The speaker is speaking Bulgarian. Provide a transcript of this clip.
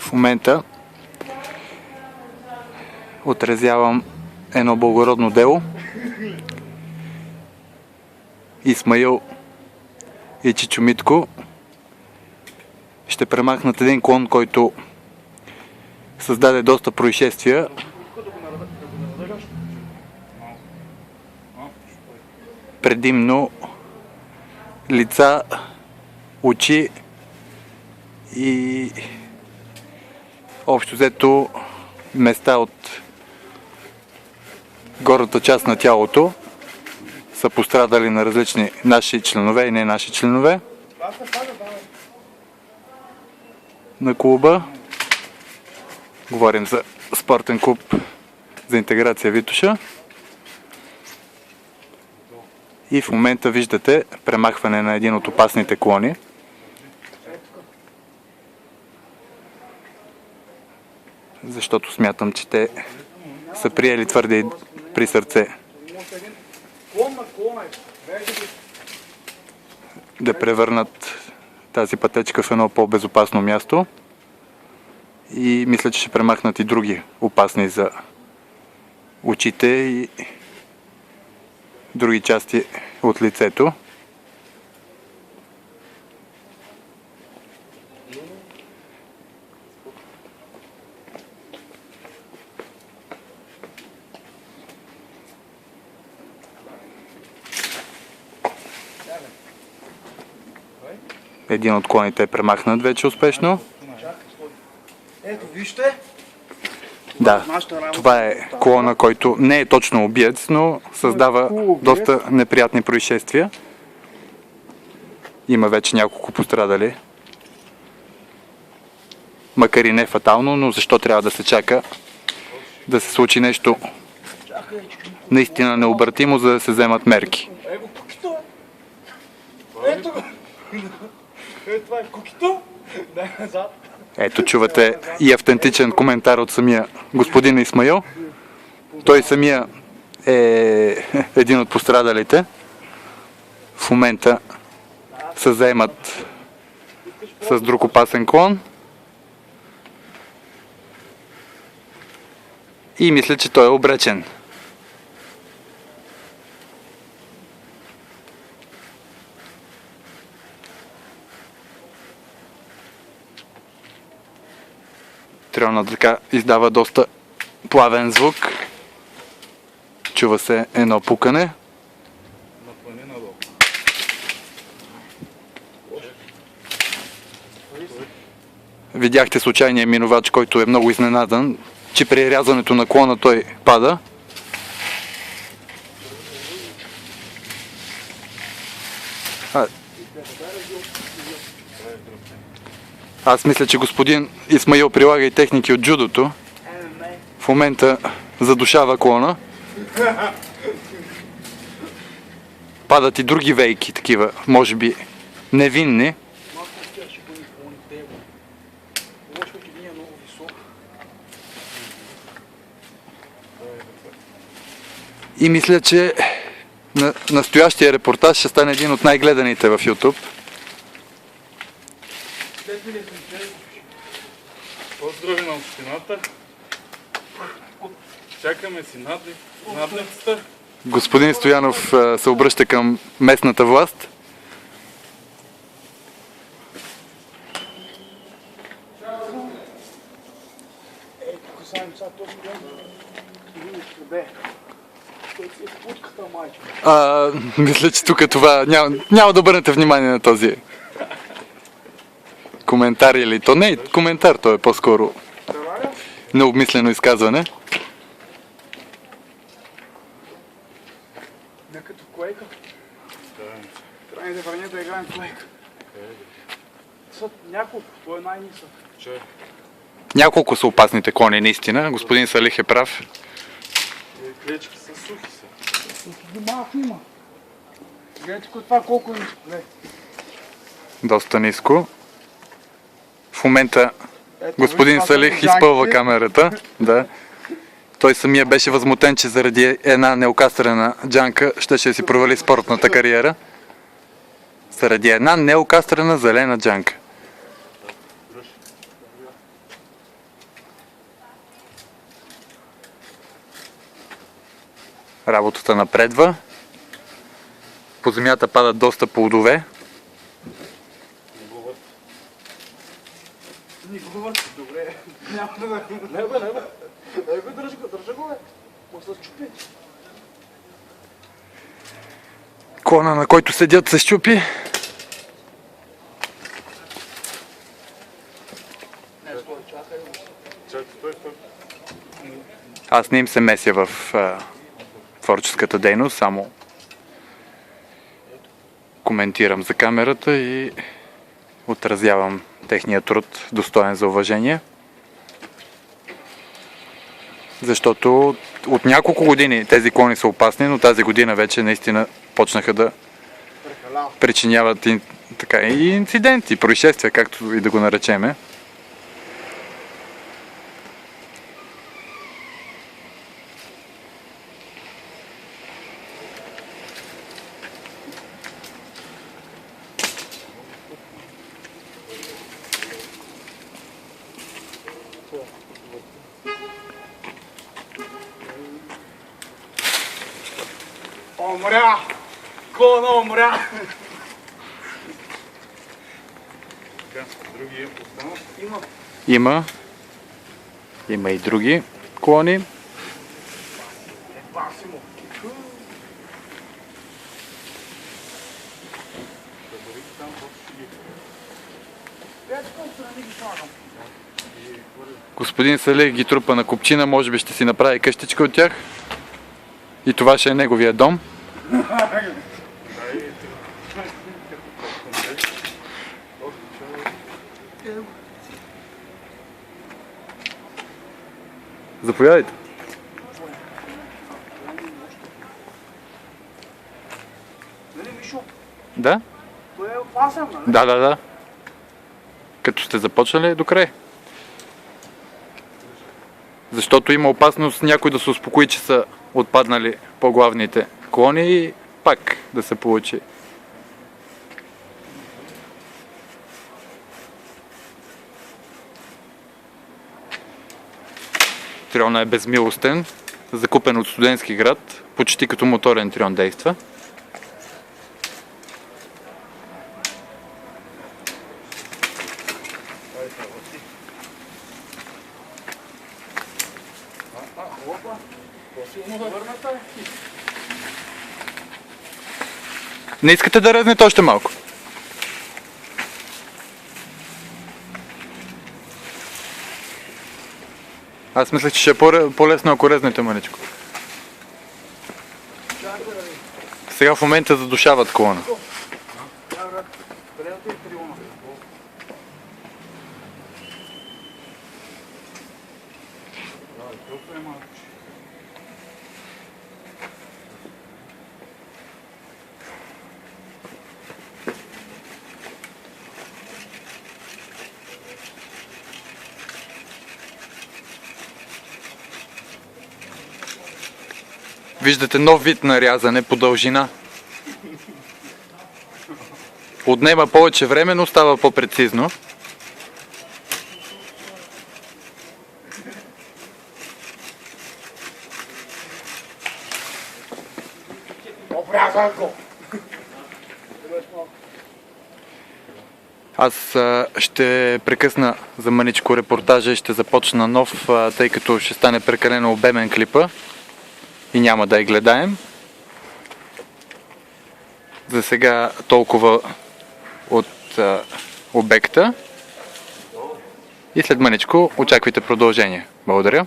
В момента отразявам едно благородно дело. Исмаил и Чичо Митко ще премахнат един клон, който създаде доста происшествия. Предимно лица, очи и общо взето места от горната част на тялото са пострадали на различни наши членове и не наши членове на клуба. Говорим за спортен клуб за интеграция Витоша. И в момента виждате премахване на един от опасните клони. Защото смятам, че те са приели твърде при сърце да превърнат тази пътечка в едно по-безопасно място. И мисля, че ще премахнат и други опасни за очите и други части от лицето. Един от клоните е премахнат вече успешно. Ето, вижте. Да, това е клона, който не е точно убиец, но създава доста неприятни происшествия. Има вече няколко пострадали. Макар и не фатално, но защо трябва да се чака да се случи нещо наистина необратимо, за да се вземат мерки. Ето го! Това е кукито! Дай назад! Ето, чувате и автентичен коментар от самия господин Исмаил. Той самия е един от пострадалите. В момента се заемат с друг опасен клон. И мисля, че той е обречен. Трионът ръка издава доста плавен звук. Чува се едно пукане. Видяхте случайния минувач, който е много изненадан, че при рязането на клона той пада. Аз мисля, че господин Исмаил прилага и техники от джудото. В момента задушава клона. Падат и други вейки, такива, може би невинни. И мисля, че настоящия репортаж ще стане един от най-гледаните в YouTube. Поздрави на общината. Чакаме си надницата. Господин Стоянов се обръща към местната власт. Мисля, че тук това няма да обърнете внимание на този коментар или то не е коментар, то е по-скоро необмислено изказване. Не като Quake. Трябва да върне да играем Quake. Са няколко, той е най-нисък. Няколко са опасните клони, наистина. Господин Салих е прав. Клечки са сухи са. Сухи малко има. Гледайте това колко е ниско. Доста ниско. В момента господин Салих изпълва камерата. Да. Той самия беше възмутен, че заради една неокастрена джанка ще си провали спортната кариера. Заради една неокастрена зелена джанка. Работата напредва. По земята падат доста плодове. Никога върши, добре. Няма да... Не бе. Не бе, държа го, бе. Може да се чупи. Клона, на който седят, се щупи. Не, чакай. Чакай, той. Аз не им се меся в творческата дейност, само коментирам за камерата и отразявам техния труд, достоен за уважение. Защото от няколко години тези клони са опасни, но тази година вече наистина почнаха да причиняват и инциденти, происшествия, както и да го наречеме. Умря! Клона умря! Така, други останат. Има. Има и други клони. Басимо. Господин Салих ги трупа на купчина, може би ще си направи къщичка от тях. И това ще е неговия дом. Заповядайте. Нали, Мишо? Да? Той е опасен, нали? Да. Като сте започнали до край. Защото има опасност някой да се успокои, че са отпаднали по-главните клони и пак да се получи. Триона е безмилостен, закупен от студентски град, почти като моторен трион действа. Не искате да резнете още малко? Аз мислех, че ще е по-лесно, ако резнете мъничко. Сега в момента задушават клона. Виждате нов вид на рязане по дължина. Отнема повече време, но става по-прецизно. Обрязан го! Аз ще прекъсна за мъничко репортажа и ще започна нов, тъй като ще стане прекалено обемен клипа и няма да я гледаем. За сега толкова от обекта и след мъничко очаквайте продължение. Благодаря.